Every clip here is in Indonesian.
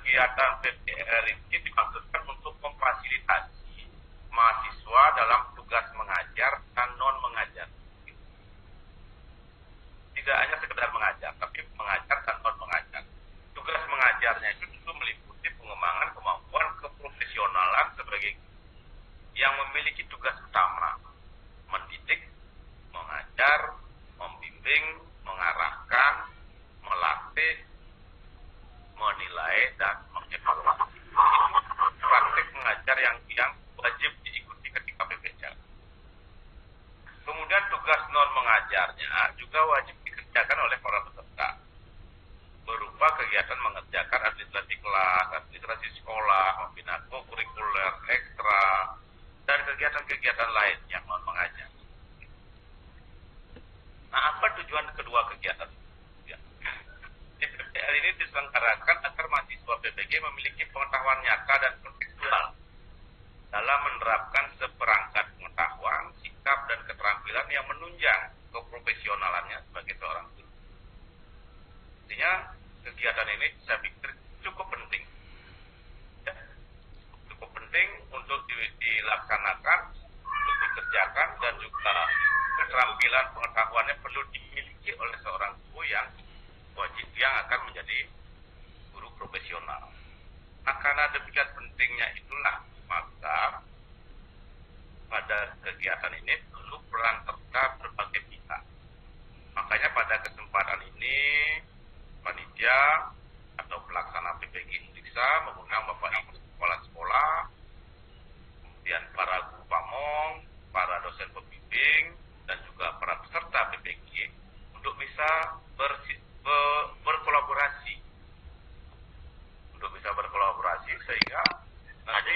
kegiatan PPL ini dimaksudkan untuk memfasilitasi mahasiswa dalam tugas mengajar dan non mengajar. Tidak hanya sekedar mengajar, tapi mengajar dan non mengajar. Tugas mengajarnya itu tentu meliputi pengembangan kemampuan keprofesionalan sebagai yang memiliki tugas utama mendidik, mengajar, membimbing, mengarahkan, melatih, menilai, dan mengevaluasi. Itu praktik mengajar yang wajib diikuti ketika PPL. Kemudian tugas non mengajarnya juga wajib dikerjakan oleh para peserta, berupa kegiatan mengerjakan administrasi kelas, administrasi sekolah, membina kurikuler, ekstra, dan kegiatan-kegiatan lain yang non mengajar. Nah, apa tujuan kedua kegiatan? Ya. Di PPL ini diselenggarakan agar mahasiswa PPG memiliki pengetahuan nyata dan kontekstual dalam menerapkan seperangkat pengetahuan, sikap, dan keterampilan yang menunjang keprofesionalannya sebagai seorang guru. Artinya, kegiatan ini saya pikir cukup penting. Ya, cukup penting untuk dilaksanakan, untuk dikerjakan, dan juga keterampilan pengetahuannya perlu dimiliki oleh seorang guru yang wajib yang akan menjadi guru profesional. Nah, karena demikian pentingnya itulah maka pada kegiatan ini perlu peran serta berbagai pihak. Makanya pada kesempatan ini panitia atau pelaksana PPG Indiksa mengundang Bapak Ibu kepala sekolah, kemudian para guru pamong, para dosen pembimbing, dan juga para peserta PPG untuk bisa berkolaborasi. Untuk bisa berkolaborasi sehingga nanti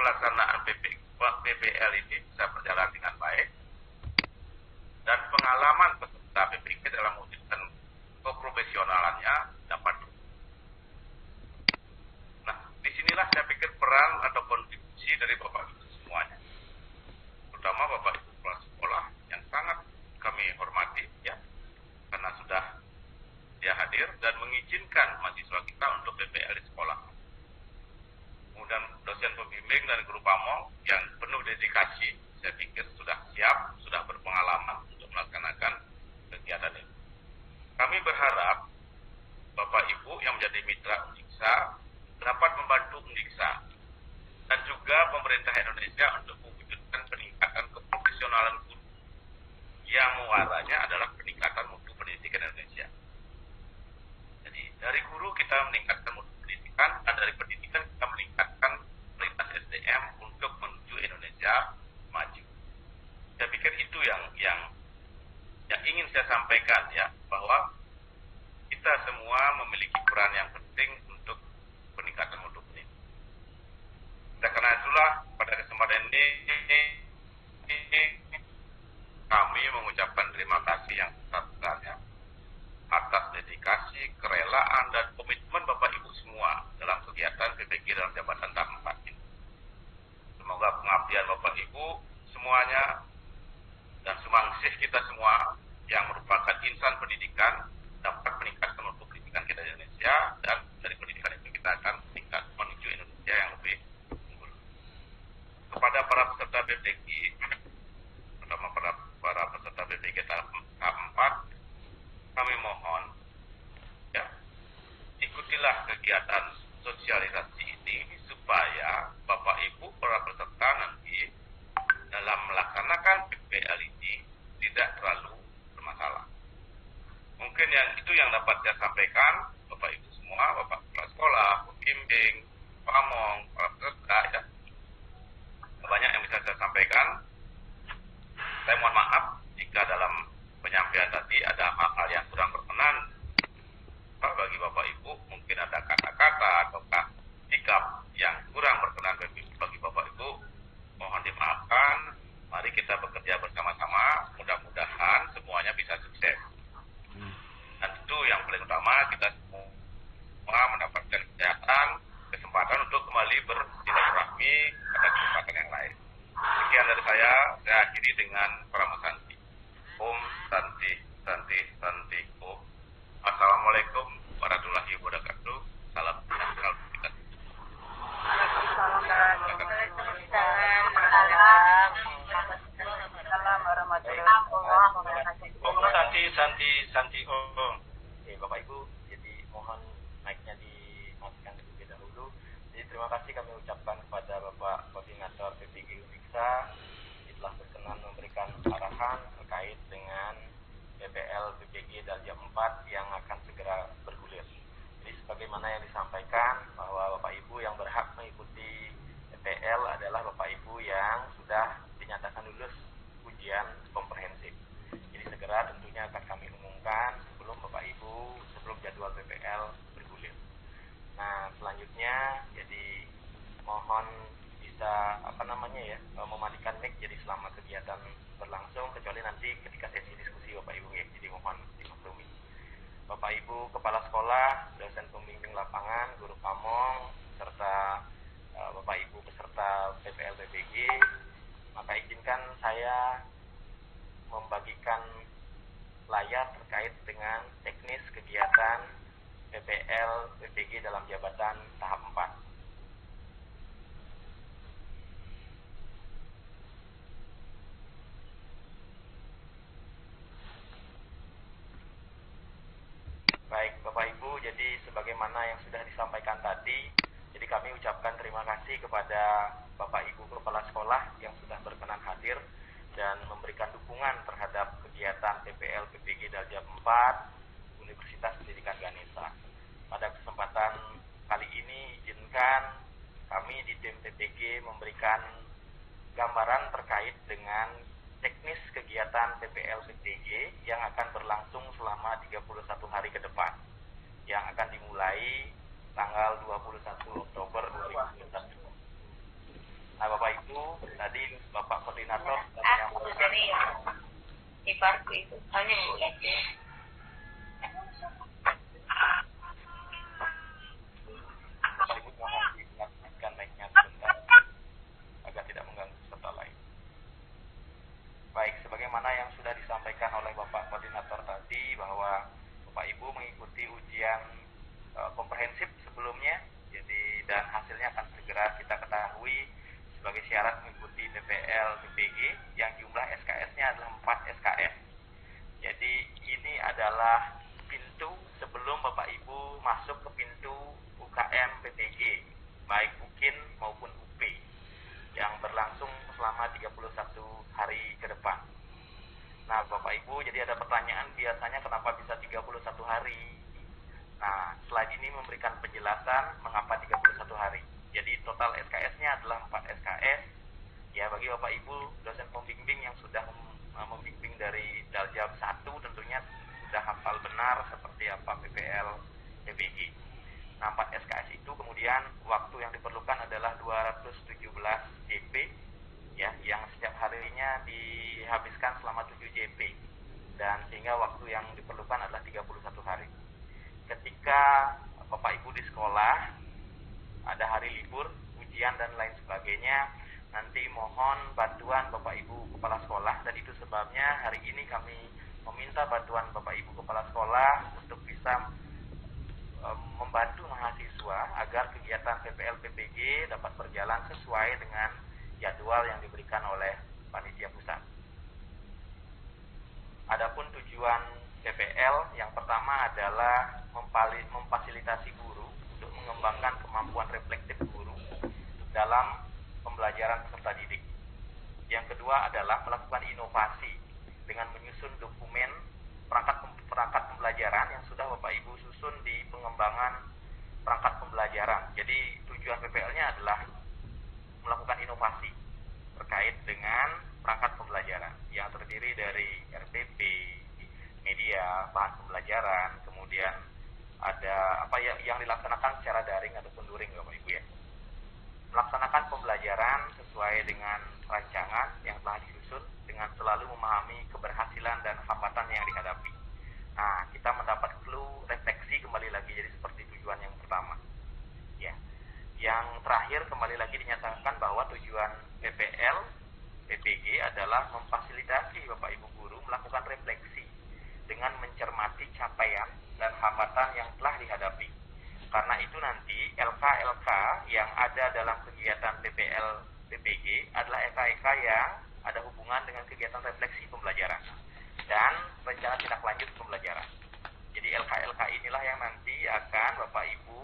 pelaksanaan PPL ini bisa berjalan dengan baik dan pengalaman peserta PPG dalam mewujudkan keprofesionalannya dapat. Nah, disinilah saya pikir peran atau kontribusi dari Bapak Ibu semuanya, terutama Bapak Ibu kepala sekolah yang sangat kami hormati ya, karena sudah dia hadir dan mengizinkan mahasiswa kita untuk PPL di sekolah. Kemudian dosen pembimbing dan guru pamong yang penuh dedikasi, saya pikir sudah siap, sudah berpengalaman untuk melaksanakan kegiatan ini. Kami berharap Bapak Ibu yang menjadi mitra Undiksa dapat membantu Undiksa dan juga pemerintah Indonesia untuk mewujudkan peningkatan keprofesionalan guru yang muaranya adalah peningkatan mutu pendidikan Indonesia. Jadi dari guru kita meningkatkan mutu pendidikan, dan dari pendidikan kita meningkatkan kualitas SDM untuk menuju Indonesia maju. Saya pikir itu yang ingin saya sampaikan ya, bahwa kita semua memiliki peran yang penting untuk peningkatan mutu pendidikan. Dan karena itulah pada kesempatan ini kami mengucapkan terima kasih yang sebesar-besarnya atas dedikasi, kerelaan, dan komitmen Bapak Ibu semua dalam kegiatan PPG dalam jabatan tahap 4 ini. Semoga pengabdian Bapak Ibu semuanya dan sumbangsih kita semua yang merupakan insan pendidikan dapat meningkatkan mutu pendidikan kita di Indonesia, dan dari pendidikan itu kita akan meningkat menuju Indonesia yang lebih unggul. Kepada para peserta PPG, terutama para peserta PPG tahap 4, kami mohon ya, ikutilah kegiatan sosialisasi ini supaya Bapak Ibu para peserta nanti dalam melaksanakan PPL ini tidak terlalu bermasalah. Mungkin itu yang dapat saya sampaikan Bapak Ibu semua, Bapak kepala sekolah, pembimbing, pamong, para peserta ya. Banyak yang bisa saya sampaikan. Saya mohon maaf jika dalam penyampaian tadi ada hal-hal yang kurang berkenan bagi Bapak Ibu, mungkin ada kata-kata ataukah sikap yang kurang berkenan bagi Bapak Ibu, mohon dimaafkan. Mari kita bekerja bersama-sama, mudah-mudahan semuanya bisa sukses. Dan itu yang paling utama, kita semua mendapatkan kesempatan untuk kembali bersilaturahmi pada kesempatan yang lain. Sekian dari saya akhiri dengan pramusanti. Om Santi Santi Santi Om. Assalamualaikum warahmatullahi wabarakatuh. Salam sejahtera. kasih Santi. Oke, Bapak Ibu, jadi mohon mic-nya dimatikan terlebih dahulu. Jadi terima kasih kami ucapkan kepada Bapak Koordinator PPG Uniksa telah berkenan memberikan arahan terkait dengan PPL PPG Daljab 4 yang akan segera bergulir. Jadi sebagaimana yang disampaikan bahwa Bapak Ibu yang berhak mengikuti PPL adalah Bapak Ibu yang sudah dinyatakan lulus ujian komprehensif. Jadi segera tentunya akan kami umumkan sebelum Bapak Ibu, sebelum jadwal PPL bergulir. Nah, selanjutnya jadi mohon bisa mematikan mic jadi selama kegiatan berlangsung, kecuali nanti ketika sesi diskusi Bapak Ibu ya. Jadi mohon dimaklumi. Bapak Ibu Kepala Sekolah, dosen pembimbing lapangan, guru pamong, serta Bapak Ibu peserta PPL PPG, maka izinkan saya membagikan layar terkait dengan teknis kegiatan PPL PPG dalam jabatan tahap 4. Baik Bapak Ibu, jadi sebagaimana yang sudah disampaikan tadi, jadi kami ucapkan terima kasih kepada Bapak Ibu Kepala Sekolah yang sudah berkenan hadir dan memberikan dukungan terhadap kegiatan PPL PPG Daljab 4 Universitas Pendidikan Ganesha. Pada kesempatan kali ini izinkan kami di tim PPG memberikan gambaran terkait dengan teknis kegiatan PPL PPG yang akan berlangsung selama 31 hari ke depan, yang akan dimulai tanggal 21 Oktober 2021. Nah Bapak Ibu, tadi Bapak Koordinator sudah menyampaikan iparku itu hanya Bapak Ibu mohon diaktifkan mic-nya sebentar agar tidak mengganggu peserta lain. Baik, sebagaimana yang sudah disampaikan oleh Bapak Koordinator tadi bahwa Bapak Ibu mengikuti ujian komprehensif sebelumnya, jadi dan hasilnya akan segera kita ketahui sebagai syarat mengikuti PPL PPG yang jumlah SKS-nya adalah 4 SKS. Jadi ini adalah pintu sebelum Bapak Ibu masuk ke pintu UKM PPG, baik UKIN maupun UP, yang berlangsung selama 31 hari ke depan. Nah Bapak Ibu, jadi ada pertanyaan biasanya kenapa bisa 31 hari. Nah slide ini memberikan penjelasan mengapa 31 hari. Jadi total SKS-nya adalah 4 SKS. Ya bagi Bapak Ibu dosen pembimbing yang sudah membimbing dari Daljab 1 tentunya sudah hafal benar seperti apa PPL PPG. Nah 4 SKS itu kemudian waktu yang diperlukan adalah 217 JP ya, yang setiap harinya dihabiskan selama 7 JP, dan sehingga waktu yang diperlukan adalah 31 hari. Ketika Bapak Ibu di sekolah ada hari libur, ujian dan lain sebagainya, nanti mohon bantuan Bapak Ibu Kepala Sekolah, dan itu sebabnya hari ini kami meminta bantuan Bapak Ibu Kepala Sekolah untuk bisa membantu mahasiswa agar kegiatan PPL PPG dapat berjalan sesuai dengan jadwal yang diberikan oleh panitia pusat. Adapun tujuan PPL yang pertama adalah memfasilitasi guru untuk mengembangkan kemampuan reflektif guru dalam pembelajaran peserta didik. Yang kedua adalah melakukan inovasi dengan menyusun dokumen perangkat pembelajaran yang sudah Bapak Ibu susun di pengembangan perangkat pembelajaran. Jadi tujuan PPL-nya adalah melakukan inovasi terkait dengan perangkat pembelajaran yang terdiri dari RPP, media, bahan pembelajaran, kemudian ada yang dilaksanakan secara daring ataupun luring Bapak Ibu ya. Melaksanakan pembelajaran sesuai dengan rancangan yang telah disusun dengan selalu memahami keberhasilan dan hambatan yang dihadapi. Nah, kita mendapat clue refleksi kembali lagi, jadi seperti tujuan yang pertama. Ya. Yang terakhir kembali lagi dinyatakan bahwa tujuan PPL PPG adalah memfasilitasi Bapak Ibu guru melakukan refleksi dengan mencermati capaian dan hambatan yang telah dihadapi. Karena itu nanti LK-LK yang ada dalam kegiatan PPL PPG adalah LK-LK yang ada hubungan dengan kegiatan refleksi pembelajaran. dan rencana tindak lanjut pembelajaran. Jadi LK-LK inilah yang nanti akan Bapak Ibu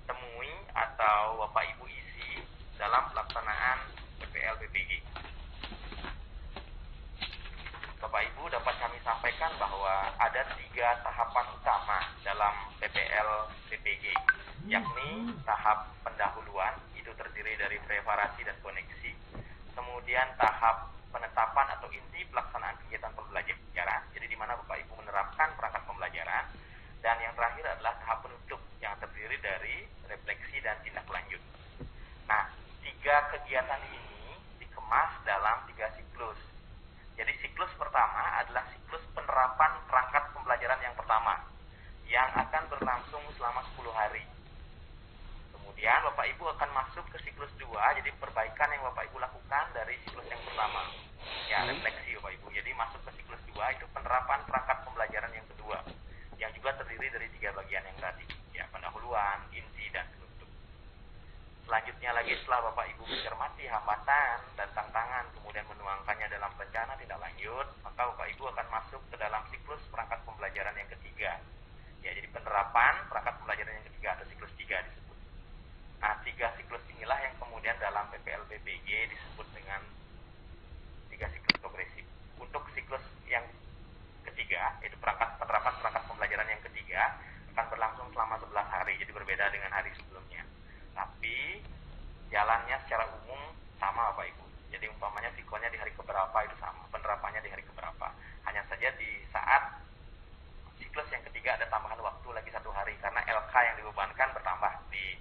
temui atau Bapak Ibu isi dalam pelaksanaan PPL PPG. Bapak Ibu, dapat kami sampaikan bahwa ada 3 tahapan utama dalam PPL PPG, yakni tahap pendahuluan, itu terdiri dari preparasi dan koneksi, kemudian tahap penetapan atau inti pelaksanaan kegiatan pembelajaran, jadi di mana Bapak Ibu menerapkan perangkat pembelajaran, dan yang terakhir adalah tahap penutup yang terdiri dari refleksi dan tindak lanjut. Nah, 3 kegiatan ini dikemas dalam 3 siklus. Jadi siklus pertama adalah siklus penerapan perangkat pembelajaran yang pertama, yang akan berlangsung selama 10 hari. Kemudian Bapak Ibu akan masuk ke siklus 2, jadi perbaikan yang Bapak Ibu lakukan dari siklus yang pertama. Ya, refleksi Bapak Ibu. Jadi masuk ke siklus 2 itu penerapan perangkat pembelajaran yang kedua, yang juga terdiri dari 3 bagian yang tadi. Ya, pendahuluan, inti, dan penutup. Selanjutnya lagi setelah Bapak Ibu mencermati hambatan dan tantangan, kemudian menuangkannya dalam rencana tindak lanjut, maka Bapak Ibu akan masuk ke dalam siklus perangkat pembelajaran yang ketiga. Ya, jadi penerapan perangkat pembelajaran yang ketiga atau siklus 3 disebut. Nah, 3 siklus inilah yang kemudian dalam PPL PPG disebut dengan 3 siklus progresif. Untuk siklus yang ketiga, yaitu penerapan perangkat pembelajaran yang ketiga, akan berlangsung selama 11 hari, jadi berbeda dengan hari sebelumnya. Tapi jalannya secara umum sama Bapak Ibu. Jadi umpamanya siklonnya di hari keberapa itu sama, penerapannya di hari keberapa. Hanya saja di saat siklus yang ketiga ada tambahan waktu lagi 1 hari, karena LK yang dibebankan bertambah di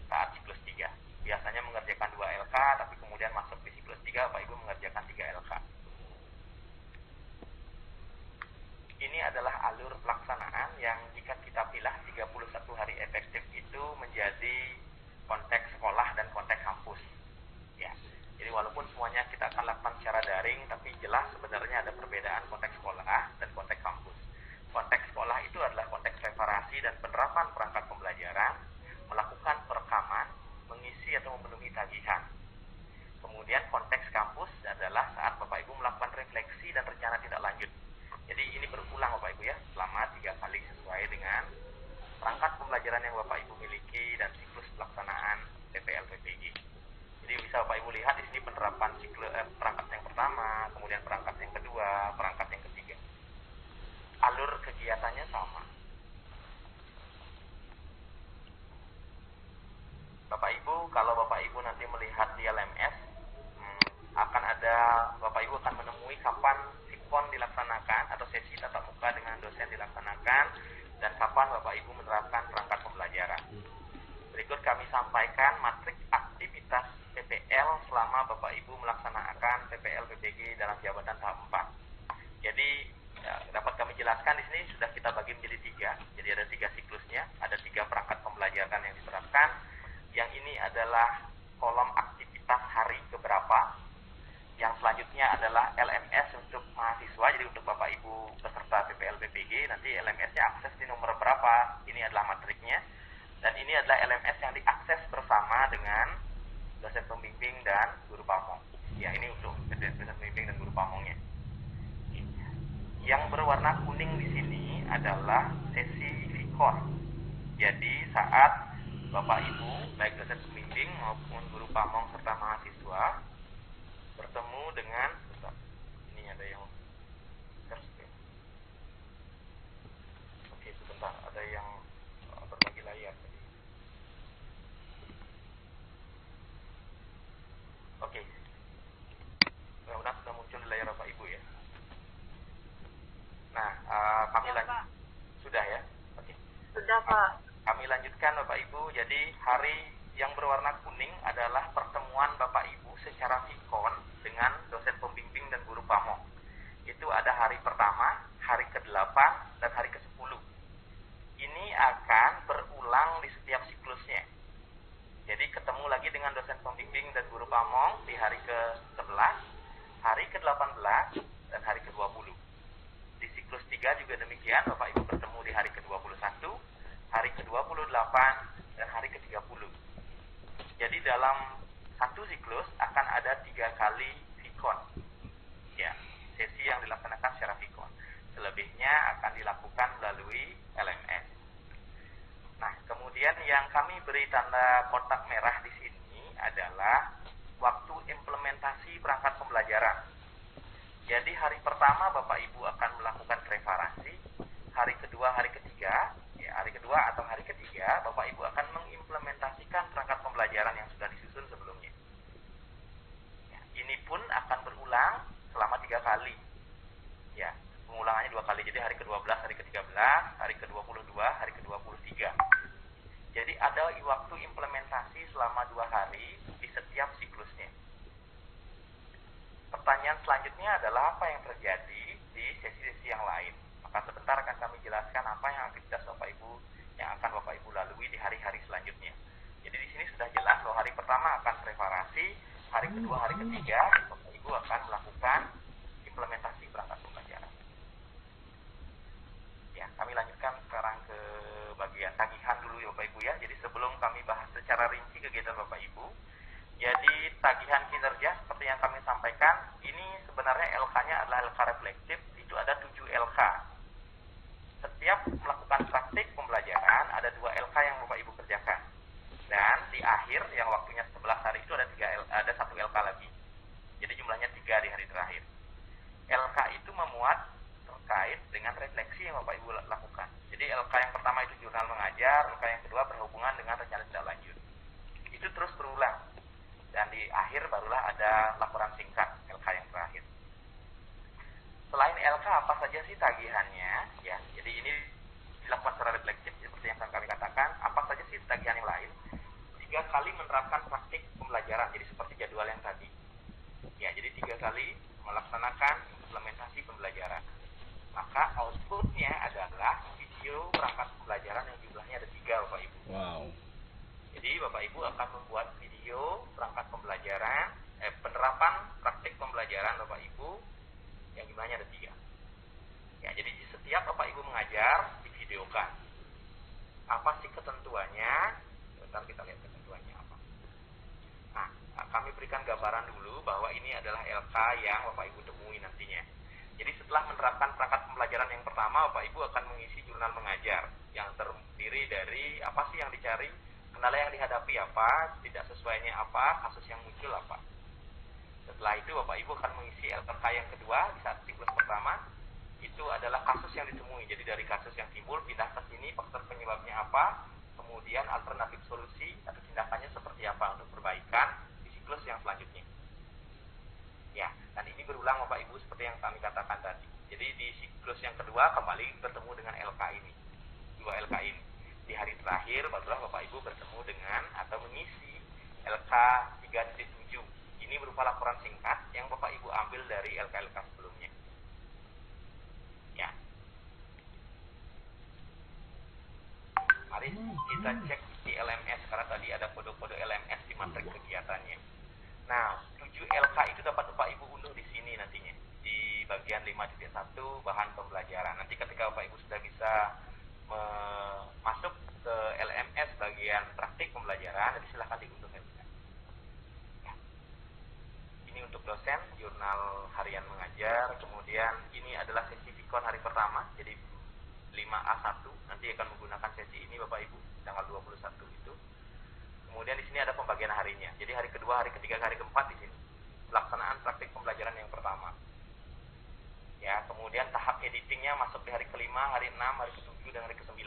saat siklus 3. Biasanya mengerjakan 2 LK, tapi kemudian masuk di siklus 3, Bapak Ibu mengerjakan 3 LK. Ini adalah alur pelaksanaan yang jika kita pilih 31 hari efektif itu menjadi konteks sekolah dan konteks kampus. Ya. Jadi walaupun semuanya kita akan lakukan secara daring, tapi jelas sebenarnya ada perbedaan konteks sekolah dan konteks kampus. Konteks sekolah itu adalah konteks preparasi dan penerapan perangkat pembelajaran, melakukan perekaman, mengisi atau memenuhi tagihan. Kemudian konteks kampus adalah saat Bapak Ibu melakukan refleksi dan rencana tindak lanjut. Jadi ini berulang Bapak Ibu ya, selama 3 kali sesuai dengan perangkat pembelajaran yang Bapak Ibu miliki dan siklus pelaksanaan PPL PPG. Jadi bisa Bapak Ibu lihat di sini penerapan perangkat yang pertama, kemudian perangkat yang kedua, perangkat yang ketiga. Alur kegiatannya sama. Bapak Ibu, kalau Bapak Ibu nanti melihat di LMS, akan ada, Bapak Ibu akan menemui kapan sikon dilaksanakan atau sesi tatap muka dengan dosen dilaksanakan, dan kapan Bapak Ibu menerapkan perangkat pembelajaran. Berikut kami sampaikan matrik aktivitas PPL selama Bapak Ibu melaksanakan PPL PPG dalam jabatan tahap 4. Jadi ya, dapat kami jelaskan di sini sudah kita bagi menjadi 3. Jadi ada 3 siklusnya, ada 3 perangkat pembelajaran yang diterapkan. Yang ini adalah kolom aktivitas hari keberapa. Yang selanjutnya adalah LMS untuk mahasiswa, jadi untuk Bapak Ibu peserta PPL PPG, nanti LMS-nya akses di nomor berapa, ini adalah matriknya. Dan ini adalah LMS yang diakses bersama dengan dosen pembimbing dan guru pamong. Ya, ini untuk dosen pembimbing dan guru pamongnya. Yang berwarna kuning di sini adalah sesi vikon. Jadi saat Bapak Ibu, baik dosen pembimbing maupun guru pamong serta mahasiswa bertemu dengan, ini ada yang sebentar, ada yang berbagi layar. Oke, mudah-mudahan sudah muncul di layar Bapak Ibu ya. Nah, kami lanjut. Sudah ya? Oke. Sudah Pak. Kami lanjutkan Bapak Ibu. Jadi hari yang berwarna kuning adalah pertemuan Bapak Ibu secara sikon dengan dosen pembimbing dan guru pamong. Itu ada hari pertama, hari ke-8, dan hari ke-10. Ini akan berulang di setiap siklusnya. Jadi ketemu lagi dengan dosen pembimbing dan guru pamong di hari ke-11, hari ke-18, dan hari ke-20. Di siklus 3 juga demikian, Bapak Ibu bertemu di hari ke-21, hari ke-28, dan hari ke-30. Jadi dalam satu siklus akan ada 3 kali vikon. Ya, sesi yang dilaksanakan secara vikon. kami beri tanda kotak merah di sini adalah waktu implementasi perangkat pembelajaran. Jadi hari pertama Bapak Ibu akan melakukan preparasi, hari kedua, hari ketiga, hari kedua atau hari ketiga Bapak Ibu akan mengimplementasikan perangkat pembelajaran yang sudah disusun sebelumnya. Ya, ini pun akan berulang selama 3 kali. Ya, pengulangannya 2 kali. Jadi hari ke-12, hari ke-13, hari ke-22, hari ke-23. Jadi ada waktu implementasi selama 2 hari di setiap siklusnya. Pertanyaan selanjutnya adalah apa yang terjadi di sesi-sesi yang lain. Maka sebentar akan kami jelaskan apa yang aktivitas Bapak Ibu yang akan Bapak Ibu lalui di hari-hari selanjutnya. Jadi di sini sudah jelas bahwa hari pertama akan preparasi, hari kedua, hari ketiga Bapak Ibu akan melakukan implementasi perangkat pembelajaran. Ya, kami lanjutkan sekarang ke bagian tagihan dulu ya Bapak Ibu ya. Jadi sebelum kami bahas secara rinci kegiatan Bapak Ibu, jadi tagihan kinerja seperti yang kami sampaikan, ini sebenarnya LK-nya adalah LK reflektif, itu ada 7 LK. Setiap melakukan praktik pembelajaran, ada 2 LK yang Bapak Ibu kerjakan. Dan di akhir, yang waktunya 11 hari itu ada 1 LK lagi. Jadi jumlahnya 3 di hari terakhir. LK itu memuat terkait dengan refleksi yang Bapak Ibu lakukan. Jadi LK yang pertama itu jurnal mengajar, LK yang kedua berhubungan dengan rencana tindak lanjut. Itu terus berulang. Dan di akhir barulah ada laporan singkat LK yang terakhir. Selain LK apa saja sih tagihannya? Ya, jadi ini dilakukan secara reflektif seperti yang kami katakan. Apa saja sih tagihan yang lain? 3 kali menerapkan praktik pembelajaran, jadi seperti jadwal yang tadi. Ya, jadi 3 kali melaksanakan implementasi pembelajaran. Maka outputnya adalah video perangkat pembelajaran yang jumlahnya ada 3 Bapak Ibu. Wow. Jadi Bapak Ibu akan membuat video perangkat pembelajaran, penerapan praktik pembelajaran Bapak Ibu yang jumlahnya ada 3. Ya, jadi setiap Bapak Ibu mengajar divideokan. Apa sih ketentuannya? Bentar kita lihat ketentuannya apa. Nah, kami berikan gambaran dulu bahwa ini adalah LK yang Bapak Ibu temui nantinya. Jadi setelah menerapkan perangkat pembelajaran yang pertama, Bapak Ibu akan mengisi jurnal mengajar yang terdiri dari apa sih yang dicari, kendala yang dihadapi apa, tidak sesuainya apa, kasus yang muncul apa. Setelah itu Bapak Ibu akan mengisi LK yang kedua di saat siklus pertama, itu adalah kasus yang ditemui. Jadi dari kasus yang timbul pindah ke sini, faktor penyebabnya apa, kemudian alternatif solusi atau tindakannya seperti apa untuk perbaikan di siklus yang selanjutnya. Ya, dan ini berulang Bapak Ibu seperti yang kami katakan tadi. Jadi di siklus yang kedua kembali bertemu dengan LK ini, 2 LK ini. Di hari terakhir barulah Bapak Ibu bertemu dengan atau mengisi LK 3.7. Ini berupa laporan singkat yang Bapak Ibu ambil dari LK-LK sebelumnya. Ya. Mari kita cek di LMS karena tadi ada kode-kode LMS di materi kegiatannya. Nah, 7 LK itu dapat Bapak Ibu unduh di sini nantinya di bagian 5.1 bahan pembelajaran. Nanti ketika Bapak Ibu sudah bisa masuk ke LMS bagian praktik pembelajaran, nanti silahkan diunduh ya. Ini untuk dosen, jurnal harian mengajar, kemudian ini adalah sesi Vikon hari pertama, jadi 5A1, nanti akan menggunakan sesi ini Bapak Ibu, tanggal 21 itu. Kemudian di sini ada pembagian harinya, jadi hari kedua, hari ketiga, hari keempat di sini. Pelaksanaan praktik pembelajaran yang pertama. Ya, kemudian tahap editingnya masuk di hari kelima, hari 6, hari ke-7, dan hari ke-9.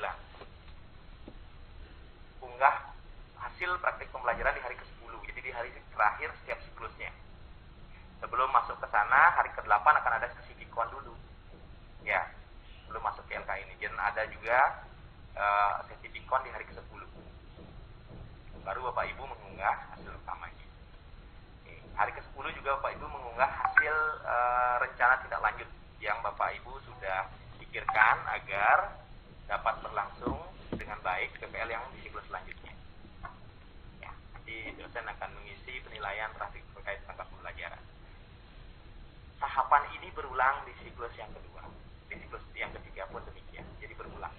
Unggah hasil praktik pembelajaran di hari ke-10, jadi di hari terakhir setiap siklusnya. Sebelum masuk ke sana, hari ke-8 akan ada sesi Vikon dulu. Ya, belum masuk ke LK ini. Dan ada juga sesi Vikon di hari ke-10. Baru Bapak Ibu mengunggah hasil utamanya. Hari ke-10 juga Bapak Ibu mengunggah hasil rencana tindak lanjut yang Bapak Ibu sudah pikirkan agar dapat berlangsung dengan baik PPL yang di siklus selanjutnya. Ya, nanti dosen akan mengisi penilaian praktik terkait perangkat pembelajaran. Tahapan ini berulang di siklus yang kedua. Di siklus yang ketiga pun demikian. Jadi berulang.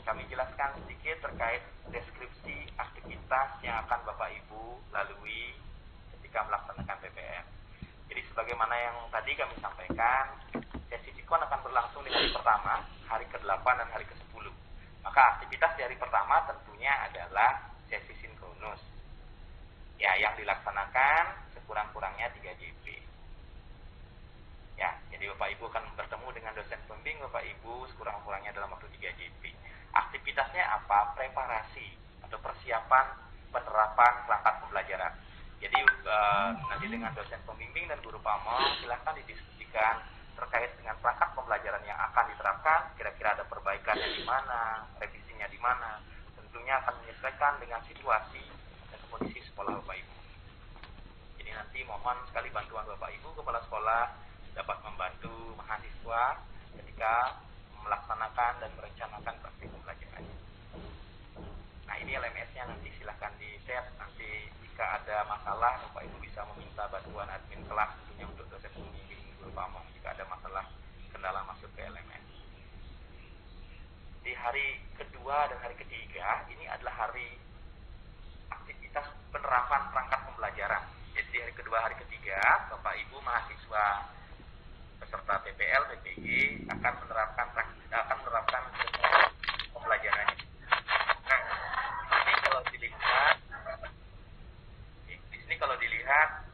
Kami jelaskan sedikit terkait deskripsi aktivitas yang akan Bapak Ibu lalui ketika melaksanakan PPM. Jadi sebagaimana yang tadi kami sampaikan, sesi Vikon akan berlangsung di hari pertama, hari ke-8 dan hari ke-10. Maka aktivitas di hari pertama tentunya adalah sesi sinkronus. Ya, yang dilaksanakan sekurang-kurangnya 3 JP. Ya, jadi Bapak Ibu akan bertemu dengan dosen pembimbing Bapak Ibu sekurang-kurangnya dalam waktu 3 JP. Aktivitasnya apa? Preparasi atau persiapan penerapan perangkat pembelajaran. Jadi nanti dengan dosen pembimbing dan guru pamong silahkan didiskusikan terkait dengan perangkat pembelajaran yang akan diterapkan, kira-kira ada perbaikannya di mana, revisinya di mana. Tentunya akan menyesuaikan dengan situasi dan kondisi sekolah Bapak Ibu. Jadi nanti mohon sekali bantuan Bapak Ibu kepala sekolah dapat membantu mahasiswa ketika melaksanakan dan merencanakan praktik pembelajaran. Nah, ini LMS-nya nanti silahkan di-share. Nanti jika ada masalah Bapak Ibu bisa meminta bantuan admin kelas tentunya untuk dosen pembimbing guru pamong jika ada masalah kendala masuk ke LMS. Di hari kedua dan hari ketiga ini adalah hari aktivitas penerapan perangkat pembelajaran. Jadi di hari kedua hari ketiga Bapak Ibu mahasiswa peserta PPL PPG akan menerapkan pembelajarannya. Nah, ini kalau dilihat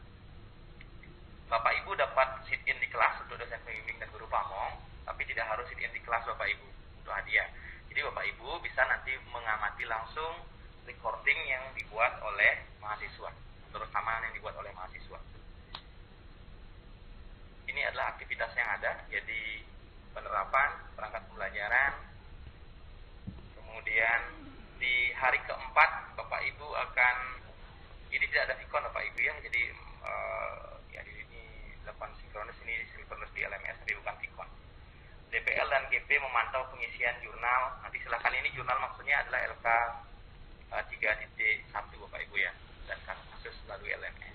Bapak Ibu dapat sit in di kelas untuk dosen pembimbing dan guru pamong, tapi tidak harus sit in di kelas Bapak Ibu untuk hadiah. Jadi Bapak Ibu bisa nanti mengamati langsung recording yang dibuat oleh mahasiswa, atau rekaman yang dibuat oleh mahasiswa. Ini adalah aktivitas yang ada, jadi penerapan perangkat pembelajaran. Kemudian di hari keempat Bapak Ibu akan, ini tidak ada sikon Bapak Ibu ya, jadi ya di sini dilakukan sinkronus, ini sinkronus di LMS tapi bukan sikon. DPL dan GP memantau pengisian jurnal. Nanti silakan, ini jurnal maksudnya adalah LK 3.1 Bapak Ibu ya, dan kasus melalui LMS.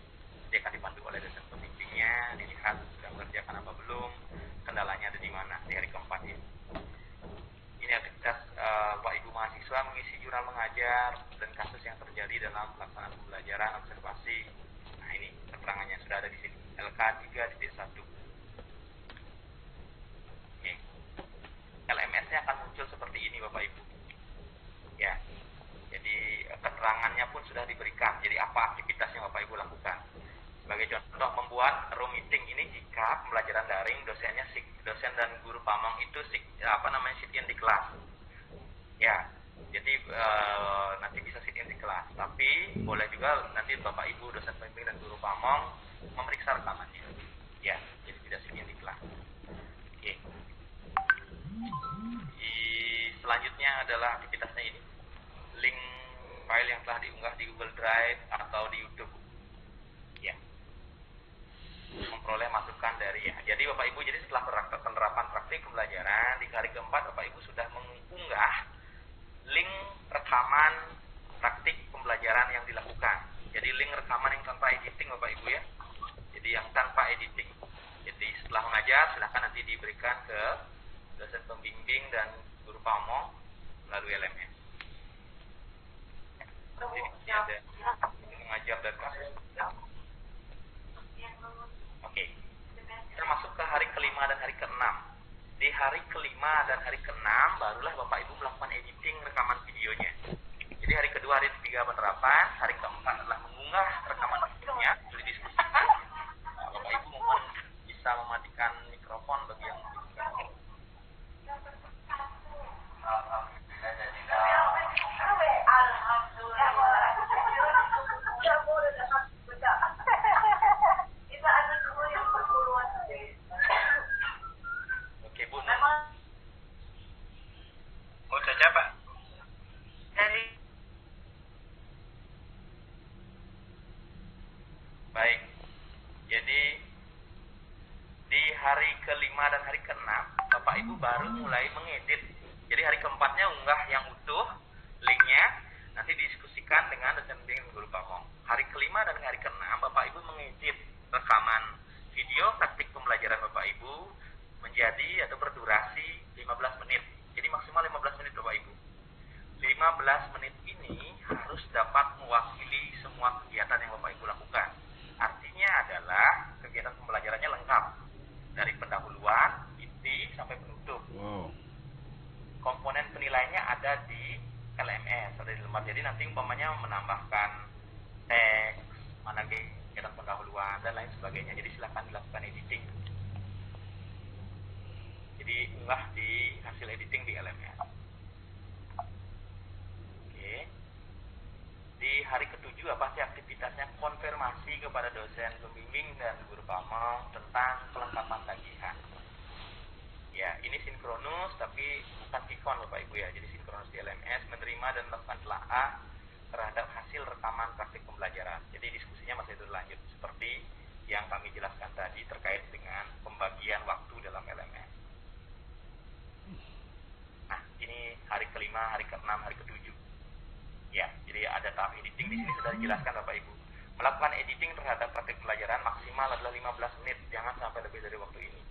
Dia akan dibantu oleh dosen pembimbingnya, dilihat sudah mengerjakan apa belum, kendalanya ada di mana di hari keempat ini. Ini aktivitas Bapak Ibu mahasiswa mengisi jurnal mengajar dan kasus yang terjadi dalam pelaksanaan pembelajaran observasi. Nah, ini keterangannya sudah ada di sini, LK 3.1. Oke. LMS-nya akan muncul seperti ini Bapak Ibu. Ya. Jadi keterangannya pun sudah diberikan. Jadi apa aktivitasnya Bapak Ibu lakukan? Sebagai contoh, membuat room meeting ini jika pembelajaran daring dosen dan guru pamong itu sit in di kelas. Ya, jadi nanti bisa sit in di kelas. Tapi boleh juga nanti Bapak Ibu dosen pembimbing dan guru pamong memeriksa rekamannya. Ya, jadi tidak sit in di kelas. Oke. Selanjutnya adalah aktivitasnya ini. Link file yang telah diunggah di Google Drive atau di YouTube. Ya. Memperoleh masukan dari ya. Jadi Bapak Ibu, jadi setelah penerapan praktik pembelajaran di hari keempat Bapak Ibu sudah mengunggah link rekaman praktik pembelajaran yang dilakukan. Jadi link rekaman yang tanpa editing Bapak Ibu ya. Jadi yang tanpa editing. Jadi setelah mengajar silakan nanti diberikan ke dosen pembimbing dan guru pamong melalui LMS. Jadi ini ada mengajar dan kasus. Oke. Kita masuk ke hari kelima dan hari keenam. Di hari kelima dan hari keenam barulah Bapak Ibu melakukan editing rekaman videonya. Jadi hari kedua, hari ketiga penerapan, hari keempat adalah mengunggah rekaman videonya, itu didiskusikan. Nah, Bapak Ibu mohon bisa mematikan mikrofon bagi yang membutuhkan. Oke Bu, mau saja Pak. Baik, jadi di hari kelima dan hari keenam Bapak Ibu baru mulai mengedit. Jadi hari keempatnya unggah yang utuh linknya, nanti didiskusikan dengan dosen pembimbing guru pamong. Hari kelima dan hari keenam Bapak Ibu mengedit rekaman video praktik pembelajaran Bapak Ibu menjadi atau berdurasi 15 menit. Jadi maksimal 15 menit Bapak Ibu. 15 menit ini harus dapat mewakili semua kegiatan yang Bapak Ibu lakukan. Artinya adalah kegiatan pembelajarannya lengkap. Dari pendahuluan, inti, sampai penutup. Wow. Komponen penilainya ada ada di LMS, ada di lembar. Jadi nanti umpamanya menambahkan teks, mana kegiatan pendahuluan dan lain sebagainya. Jadi silakan dilakukan editing. Jadi unggah di hasil editing di LMS. Oke. Di hari ke-7 apa sih aktivitasnya? Konfirmasi kepada dosen pembimbing dan guru pamong tentang kelengkapan tagihan. Ya, ini sinkronus tapi bukan Vicon Bapak Ibu ya. Jadi sinkronus di LMS, menerima dan melakukan telaah terhadap hasil rekaman praktik pembelajaran. Jadi diskusinya masih berlanjut seperti yang kami jelaskan tadi terkait dengan pembagian waktu dalam LMS. Nah, ini hari ke-5, hari ke-6, hari ke-7. Ya, jadi ada tahap editing di sini sudah dijelaskan Bapak Ibu. Melakukan editing terhadap praktik pelajaran maksimal adalah 15 menit, jangan sampai lebih dari waktu ini.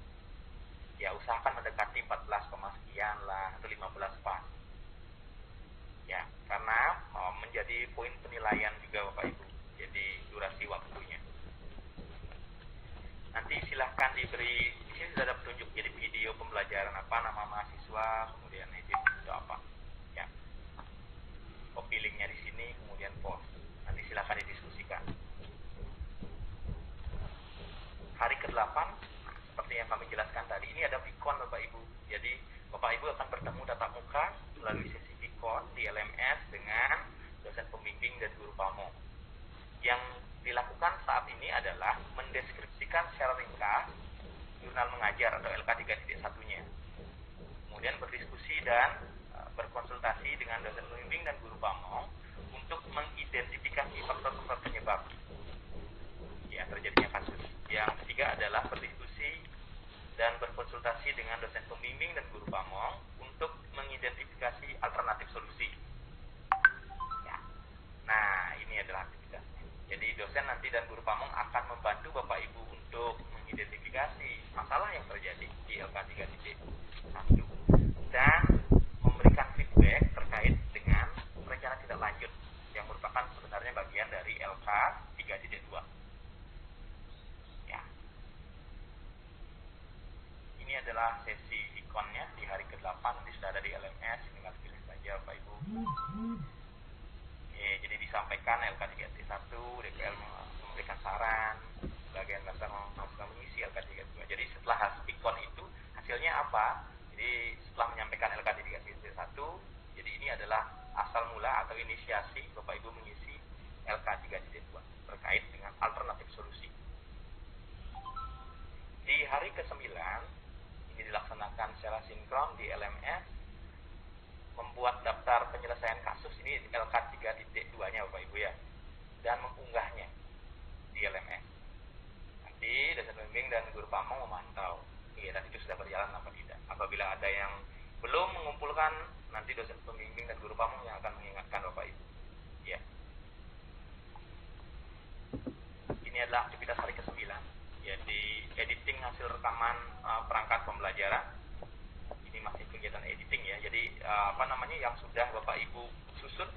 Ya, usahakan mendekati 14, sekian lah, atau 15 pas. Ya, karena menjadi poin penilaian juga Bapak Ibu. Jadi durasi waktunya. Nanti silahkan diberi, di sini sudah ada petunjuk jadi video pembelajaran apa, nama mahasiswa, kemudian edit itu apa. Ya. Copy linknya di sini, kemudian post. Nanti silahkan didiskusikan. Hari ke-8, seperti yang kami jelaskan tadi, ini ada Vicon Bapak Ibu. Jadi Bapak Ibu akan bertemu tatap muka melalui sesi Vicon di LMS dengan dosen pembimbing dan guru pamong. Yang dilakukan saat ini adalah mendeskripsikan secara ringkas jurnal mengajar atau LK3.1-nya. Kemudian berdiskusi dan berkonsultasi dengan dosen pembimbing dan guru pamong untuk mengidentifikasi faktor-faktor penyebab ya terjadinya kasus. Yang ketiga adalah berdiskusi dan berkonsultasi dengan dosen pembimbing dan guru pamong untuk mengidentifikasi alternatif solusi. Ya. Nah, ini adalah aktivitasnya. Jadi dosen nanti dan guru pamong akan membantu Bapak Ibu untuk mengidentifikasi masalah yang terjadi di LK3.1 dan memberikan feedback terkait dengan rencana tindak lanjut yang merupakan sebenarnya bagian dari LK3.2. Ya. Ini adalah sesi ikonnya di hari ke-8, nanti sudah ada di LMS, tinggal pilih saja Bapak Ibu. Oke, jadi disampaikan LK3.1, DPL memberikan saran, bagian dasar mengisi LK3.2. Jadi setelah ikon itu hasilnya apa? Jadi setelah menyampaikan LK3.1, jadi ini adalah asal mula atau inisiasi Bapak Ibu mengisi LK3.2 terkait dengan alternatif solusi. Di hari ke-9 ini dilaksanakan secara sinkron di LMS, membuat daftar penyelesaian kasus ini LK3.2-nya Bapak Ibu ya, dan mengunggahnya di LMS. Nanti dosen pembimbing dan guru pamong memantau kegiatan itu sudah berjalan apa tidak. Apabila ada yang belum mengumpulkan, nanti dosen pembimbing dan guru pamong yang akan mengingatkan Bapak Ibu. Ya. Ini adalah aktivitas hari ke-9. Jadi editing hasil rekaman perangkat pembelajaran. Ini masih kegiatan editing ya. Jadi yang sudah Bapak Ibu susun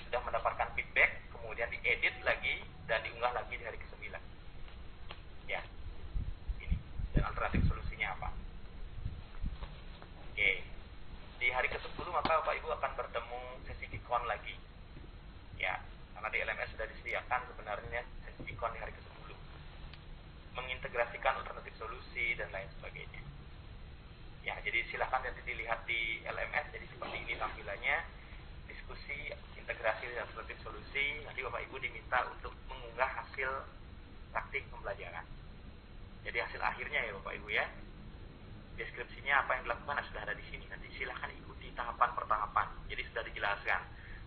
sudah mendapatkan feedback, kemudian diedit lagi dan diunggah lagi di hari ke-9. Ya. Ini. Dan alternatif solusinya apa? Oke. Di hari ke-10 maka Bapak Ibu akan bertemu sesi Vicon lagi. Ya, karena di LMS sudah disediakan sebenarnya sesi Vicon di hari ke-10. Mengintegrasikan alternatif solusi dan lain sebagainya. Ya, jadi silakan nanti dilihat di LMS, jadi seperti ini tampilannya, diskusi, integrasi dan alternatif solusi. Nanti Bapak Ibu diminta untuk mengunggah hasil praktik pembelajaran. Jadi hasil akhirnya ya Bapak Ibu ya. Deskripsinya apa yang dilakukan sudah ada di sini. Nanti silakan ikuti tahapan per tahapan. Jadi sudah dijelaskan.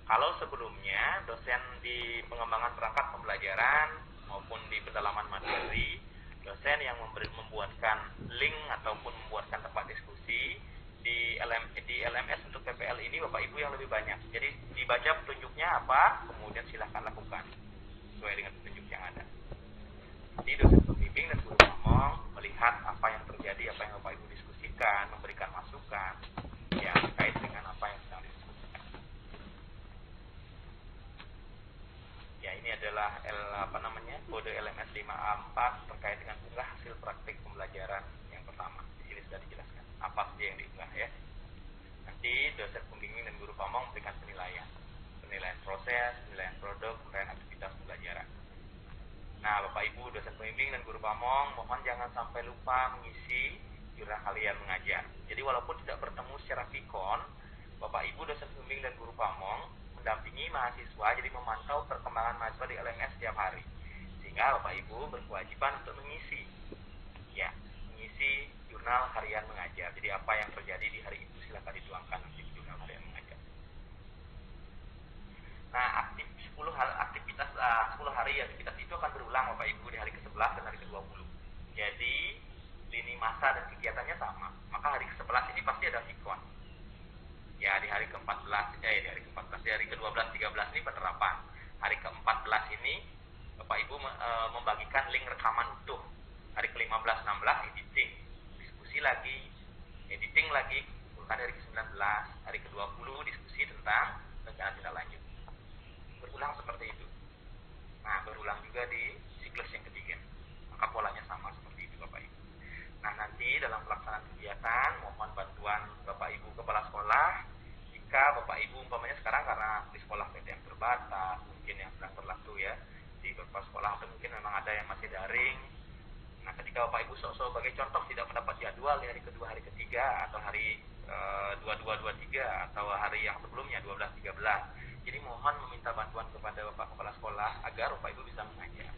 Kalau sebelumnya dosen di pengembangan perangkat pembelajaran maupun di pendalaman materi, dosen yang membuatkan link ataupun membuatkan tempat diskusi di LMS untuk PPL ini Bapak Ibu yang lebih banyak. Jadi dibaca petunjuknya apa, kemudian silahkan lakukan sesuai dengan petunjuk yang ada. Jadi dosen pembimbing dan guru pamong melihat apa yang terjadi, apa yang Bapak Ibu diskusikan, memberikan masukan ya terkait dengan apa yang sedang diskusikan. Ya, ini adalah kode LMS 5A4 terkait dengan unggah hasil praktik pembelajaran yang pertama. Di sini sudah dijelaskan apa saja yang diunggah ya. Nanti dosen pembimbing dan guru Guru Pamong memberikan penilaian proses, penilaian produk, penilaian aktivitas pembelajaran. Nah, Bapak Ibu dosen pembimbing dan Guru Pamong, mohon jangan sampai lupa mengisi jurnal harian mengajar. Jadi walaupun tidak bertemu secara vikon, Bapak Ibu dosen pembimbing dan Guru Pamong mendampingi mahasiswa, jadi memantau perkembangan mahasiswa di LMS setiap hari. Sehingga Bapak Ibu berkewajiban untuk mengisi jurnal harian mengajar. Jadi apa yang terjadi di hari itu silakan dituangkan nanti di jurnal harian mengajar. Nah, 10 hari aktivitas itu akan berulang Bapak Ibu di hari ke-11 dan hari ke-20. Jadi lini masa dan kegiatannya sama. Maka hari ke-11 ini pasti ada vikon. Ya, di hari ke-14, di hari ke-12, 13 ini penerapan. Hari ke-14 ini Bapak Ibu membagikan link rekaman utuh. Hari ke-15, 16 editing, diskusi lagi, editing lagi, bukan hari ke-19, hari ke-20 diskusi tentang rencana tindak lanjut. Berulang seperti itu. Nah, berulang juga di siklus yang ketiga. Maka polanya sama seperti itu Bapak Ibu. Nah, nanti dalam pelaksanaan kegiatan mohon bantuan Bapak Ibu kepala sekolah. Jika Bapak Ibu umpamanya sekarang karena di sekolah PTM terbatas, mungkin yang sedang berlaku ya di beberapa sekolah, atau mungkin memang ada yang masih daring. Nah, ketika Bapak Ibu sebagai contoh tidak mendapat jadwal di hari kedua, hari ketiga, atau hari 22, 23, atau hari yang sebelumnya 12, 13. Jadi mohon meminta bantuan kepada Bapak Kepala Sekolah agar Bapak Ibu bisa mengajar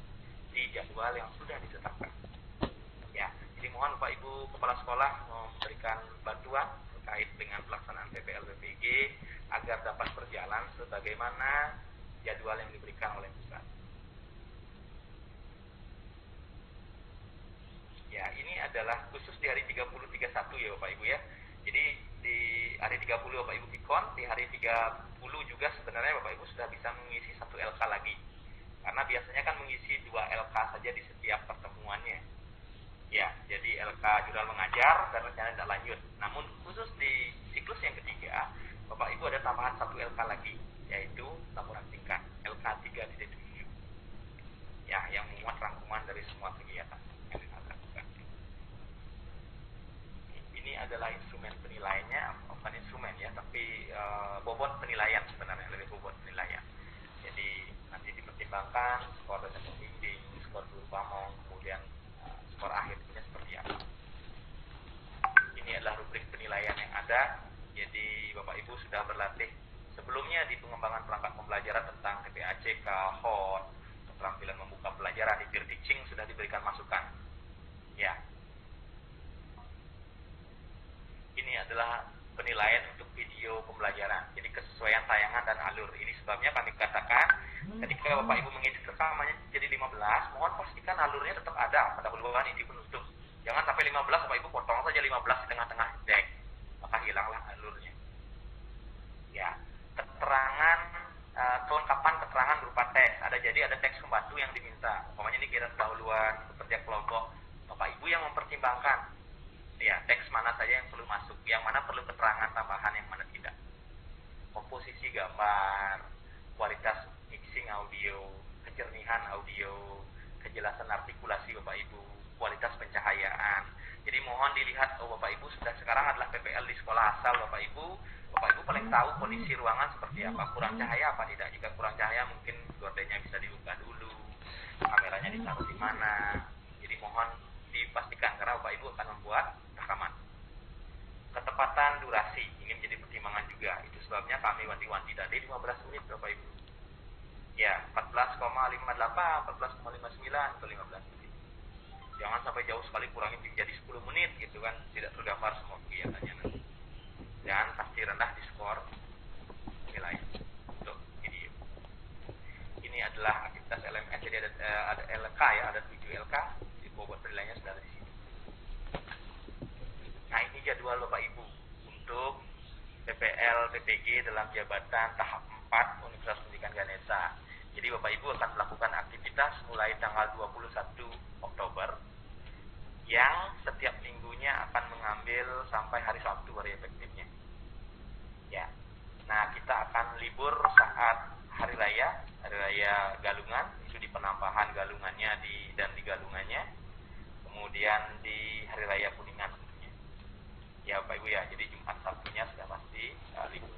di jadwal yang sudah ditetapkan. Ya, jadi mohon Bapak Ibu Kepala Sekolah memberikan bantuan terkait dengan pelaksanaan PPL PPG agar dapat berjalan sebagaimana jadwal yang diberikan oleh pusat. Ya, ini adalah khusus di hari 30, 31 ya Bapak Ibu ya. Jadi di hari 30 Bapak Ibu vikon, di hari 30 juga sebenarnya Bapak Ibu sudah bisa mengisi 1 LK lagi. Karena biasanya kan mengisi 2 LK saja di setiap pertemuannya. Ya, jadi LK jurnal mengajar dan rencana tindak lanjut. Namun khusus di siklus yang ketiga, Bapak Ibu ada tambahan 1 LK lagi, yaitu laporan singkat LK 3.7. Ya, yang memuat rangkuman dari semua kegiatan yang dilakukan. Ini adalah instrumen penilaiannya, bukan instrumen ya, tapi bobot penilaian sebenarnya, lebih bobot penilaian. Jadi nanti dipertimbangkan skor dosen pembimbing, skor Guru Pamong, kemudian skor akhirnya seperti apa. Ini adalah rubrik penilaian yang ada. Jadi Bapak Ibu sudah berlatih sebelumnya di pengembangan perangkat pembelajaran tentang TPACK, HOT, keterampilan membuka pelajaran, di peer teaching sudah diberikan masukan. Ya. Ini adalah penilaian untuk video pembelajaran. Jadi kesesuaian tayangan dan alur. Ini sebabnya kami katakan ketika Bapak Ibu mengedit rekamannya jadi 15, mohon pastikan alurnya tetap ada pada huluan inti penutup. Jangan sampai 15 Bapak Ibu potong saja 15 di tengah-tengah deck. Maka hilanglah alurnya. Ya, keterangan kelengkapan keterangan berupa teks. Ada teks pembantu yang diminta. Umpamanya ini kira pendahuluan, bekerja kelompok. Bapak Ibu yang mempertimbangkan. Ya, teks mana saja yang perlu masuk, yang mana perlu keterangan tambahan, yang mana tidak. Komposisi gambar, kualitas mixing audio, kejernihan audio, kejelasan artikulasi Bapak Ibu, kualitas pencahayaan. Jadi mohon dilihat, Bapak Ibu sudah sekarang adalah PPL di sekolah asal Bapak Ibu paling tahu kondisi ruangan seperti apa, kurang cahaya apa tidak. Jika kurang cahaya mungkin gordennya bisa dibuka dulu, kameranya ditaruh di mana. Jadi mohon dipastikan karena Bapak Ibu akan membuat rekaman. Ketepatan durasi ini menjadi pertimbangan juga. Itu sebabnya kami wanti-wanti tadi 15 menit Bapak Ibu. Ya, 14,58, 14,59 atau 15 menit. Jangan sampai jauh sekali kurangin jadi 10 menit gitu kan, tidak tergambar semua kegiatannya nanti. Dan pasti rendah di skor nilai untuk video. Ini adalah aktivitas LMS, jadi ada LK ya, ada 7 LK. Jadi bobot penilaiannya sudah ada di sini. Nah, ini jadwal Bapak Ibu untuk PPL PPG dalam jabatan tahap 4 Universitas Pendidikan Ganesha. Jadi Bapak Ibu akan melakukan aktivitas mulai tanggal 21 Oktober yang setiap minggunya akan mengambil sampai hari Sabtu hari efektifnya. Ya. Nah, kita akan libur saat hari raya Galungan, itu di penambahan galungannya dan di galungannya. Kemudian di hari raya Kuningan tentunya. Ya Bapak Ibu ya, jadi Jumat Sabtunya sudah pasti libur.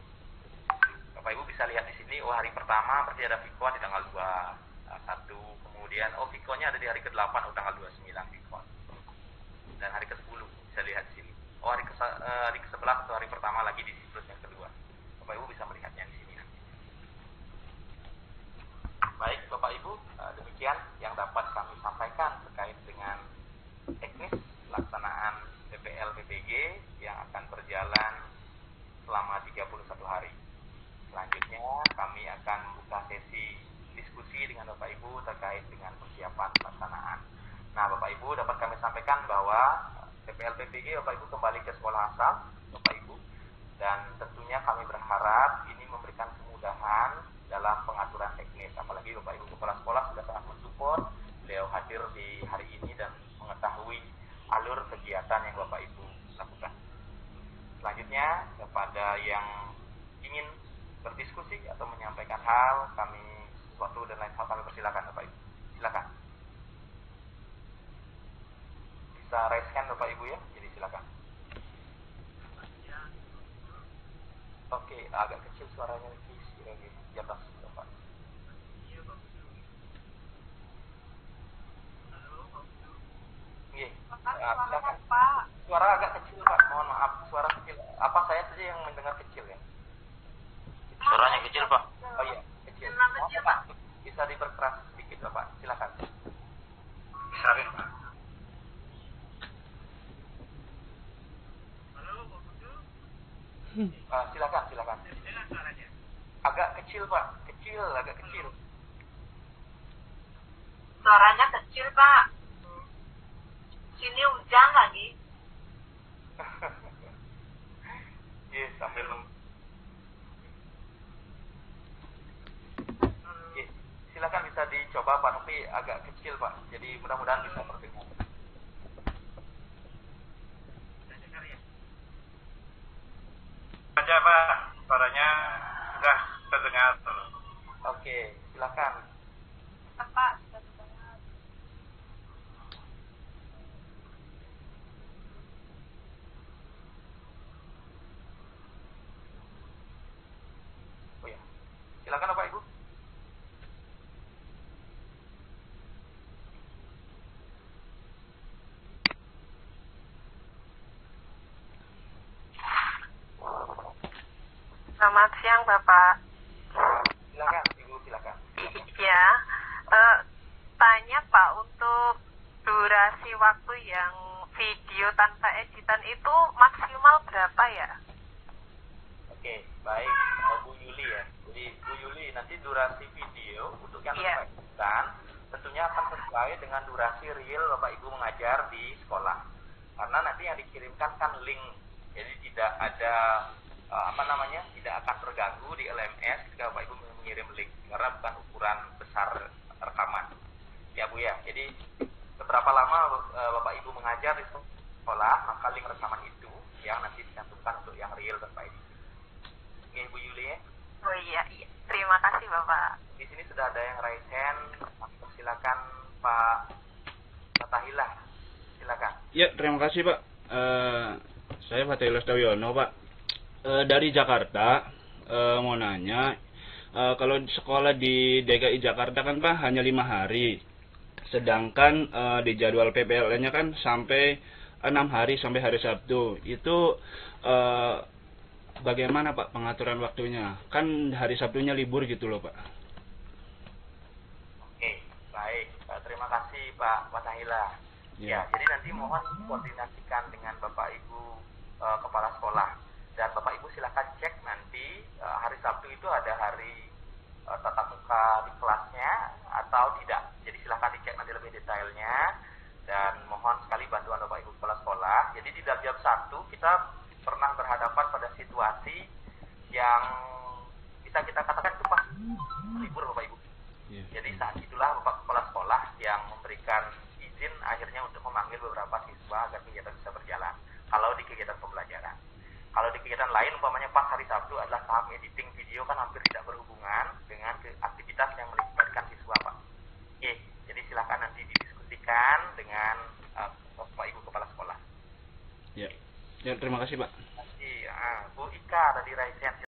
hari pertama berarti ada Vikon di tanggal 21, kemudian Vikonnya ada di hari ke-8 tanggal 29 Vikon. Dan hari ke-10 bisa lihat di sini. Hari ke-11 atau hari pertama lagi di siklus yang kedua. Bapak Ibu bisa melihatnya di sini. Baik Bapak Ibu, demikian yang dapat kami sampaikan terkait dengan teknis pelaksanaan PPL PPG yang akan berjalan selama 31 hari. Selanjutnya kami akan membuka sesi diskusi dengan Bapak Ibu terkait dengan persiapan pelaksanaan. Nah, Bapak Ibu dapat kami sampaikan bahwa PPL PPG Bapak Ibu kembali ke sekolah asal Bapak Ibu, dan tentunya kami berharap ini memberikan kemudahan dalam pengaturan teknis. Apalagi Bapak Ibu kepala sekolah sudah sangat mensupport, beliau hadir di hari ini dan mengetahui alur kegiatan yang Bapak Ibu lakukan. Selanjutnya kepada yang ingin berdiskusi atau menyampaikan hal, kami sesuatu dan lain hal kami persilakan Bapak Ibu. Silakan. Bisa raise hand Bapak Ibu ya, jadi silakan. Oke, agak kecil suaranya di atas Bapak. Iya, silakan. Suara agak kecil Pak, mohon maaf, suara kecil. Apa saya saja yang mendengar kecil ya? Suaranya kecil, Pak. Oh iya, kecil. Kecil, Pak. Bisa diperkeras sedikit Bapak, silakan. Besarin, Pak. Silakan. Agak kecil Pak, agak kecil. Suaranya kecil, Pak. Sini hujan lagi. Yes, sambil yes, silakan bisa dicoba Pak, tapi agak kecil Pak. Jadi mudah-mudahan bisa terdengar. Aja, Pak. Suaranya sudah terdengar. Oke, silakan. Pak, sudah terdengar. Oh ya, silakan Bapak Ibu. Selamat siang Bapak. Silakan Ibu, silakan. Iya, tanya Pak, untuk durasi waktu yang video tanpa editan itu maksimal berapa ya? Oke, baik, Bu Yuli ya. Jadi Bu Yuli, nanti durasi video untuk yang Iya. dibagikan tentunya akan sesuai dengan durasi real Bapak Ibu mengajar di sekolah. Karena nanti yang dikirimkan kan link, jadi tidak ada tidak akan terganggu di LMS ketika Bapak Ibu mengirim link, karena bukan ukuran besar rekaman. Ya Bu ya, jadi seberapa lama Bapak Ibu mengajar di sekolah, maka link rekaman itu yang nanti dicantumkan untuk yang real Bapak Ibu. Oke Bu Yuli ya. Oh iya. Terima kasih Bapak. Di sini sudah ada yang raise hand, silakan Pak Fatahillah, silakan. Ya, terima kasih Pak. Saya Fatahillah Stawiono Pak. Dari Jakarta, mau nanya, kalau sekolah di DKI Jakarta kan Pak hanya 5 hari, sedangkan di jadwal PPL-nya kan sampai 6 hari sampai hari Sabtu. Itu bagaimana Pak pengaturan waktunya? Kan hari Sabtunya libur gitu loh Pak. Oke, baik. Terima kasih Pak Fatahillah. Ya, jadi nanti mohon koordinasikan dengan Bapak Ibu Kepala Sekolah. Dan Bapak Ibu silahkan cek nanti hari Sabtu itu ada hari tatap muka di kelasnya atau tidak. Jadi silahkan dicek nanti lebih detailnya. Dan mohon sekali bantuan Bapak Ibu Kepala Sekolah. Jadi di dalam jam 1 kita pernah berhadapan pada situasi yang bisa kita katakan itu pas libur Bapak Ibu. Jadi saat itulah Bapak Kepala Sekolah yang memberikan izin akhirnya untuk memanggil beberapa siswa agar kegiatan bisa berjalan. Kalau di kegiatan pembelajaran. Kalau di kegiatan lain, umpamanya pas hari Sabtu adalah tahap editing video, kan hampir tidak berhubungan dengan aktivitas yang melibatkan siswa Pak. Oke, jadi silakan nanti didiskusikan dengan Bapak Ibu Kepala Sekolah. Ya, terima kasih Pak. Bu Ika tadi raise hand.